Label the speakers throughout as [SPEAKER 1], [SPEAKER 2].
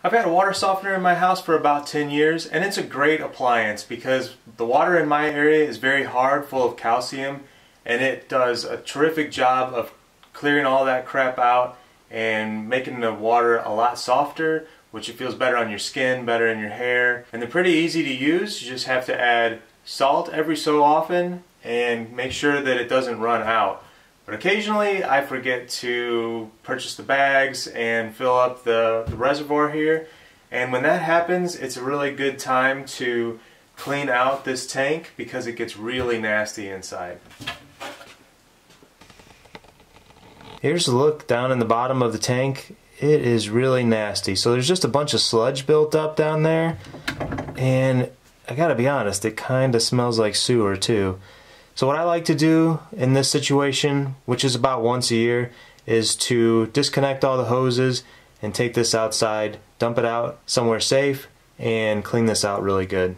[SPEAKER 1] I've had a water softener in my house for about 10 years, and it's a great appliance because the water in my area is very hard, full of calcium, and it does a terrific job of clearing all that crap out and making the water a lot softer, which it feels better on your skin, better in your hair. And they're pretty easy to use. You just have to add salt every so often and make sure that it doesn't run out. But occasionally I forget to purchase the bags and fill up the reservoir here. And when that happens, it's a really good time to clean out this tank because it gets really nasty inside. Here's a look down in the bottom of the tank. It is really nasty. So there's just a bunch of sludge built up down there. And I gotta be honest, it kinda smells like sewer too. So what I like to do in this situation, which is about once a year, is to disconnect all the hoses and take this outside, dump it out somewhere safe, and clean this out really good.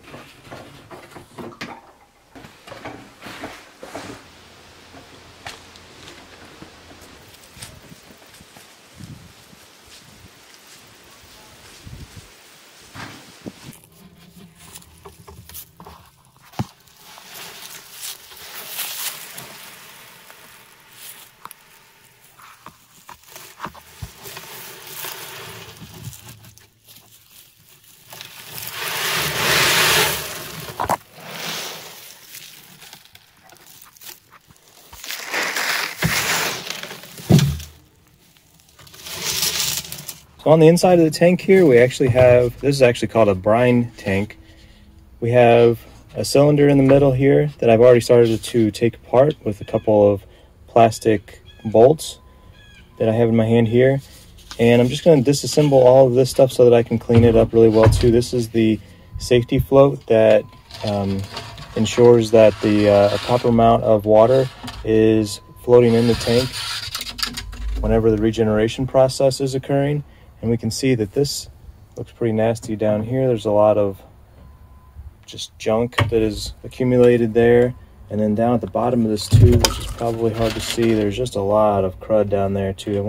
[SPEAKER 1] So on the inside of the tank here, we actually have, this is actually called a brine tank. We have a cylinder in the middle here that I've already started to take apart with a couple of plastic bolts that I have in my hand here. And I'm just going to disassemble all of this stuff so that I can clean it up really well too. This is the safety float that ensures that the proper amount of water is floating in the tank whenever the regeneration process is occurring. And we can see that this looks pretty nasty down here. There's a lot of just junk that is accumulated there. And then down at the bottom of this tube, which is probably hard to see, there's just a lot of crud down there too. A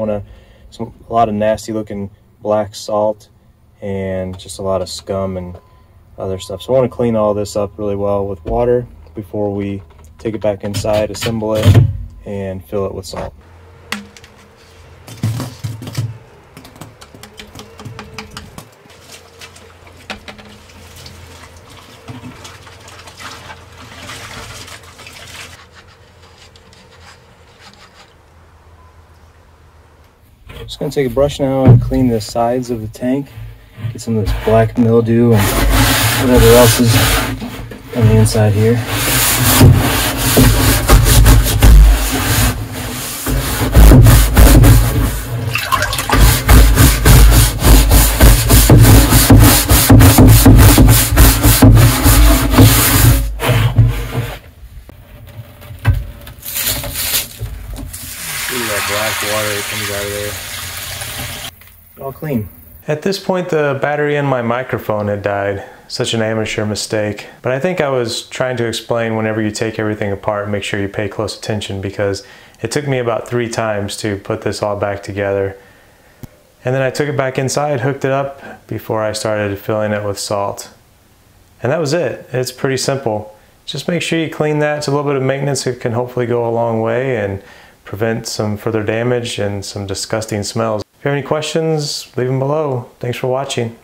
[SPEAKER 1] lot of nasty looking black salt and just a lot of scum and other stuff. So I want to clean all this up really well with water before we take it back inside, assemble it, and fill it with salt. Just going to take a brush now and clean the sides of the tank, get some of this black mildew and whatever else is on the inside here. See that black water that comes out of there. All clean. At this point, the battery in my microphone had died. Such an amateur mistake. But I think I was trying to explain whenever you take everything apart, make sure you pay close attention, because it took me about 3 times to put this all back together. And then I took it back inside, hooked it up before I started filling it with salt. And that was it. It's pretty simple. Just make sure you clean that. It's a little bit of maintenance. It can hopefully go a long way and prevent some further damage and some disgusting smells. If you have any questions, leave them below. Thanks for watching.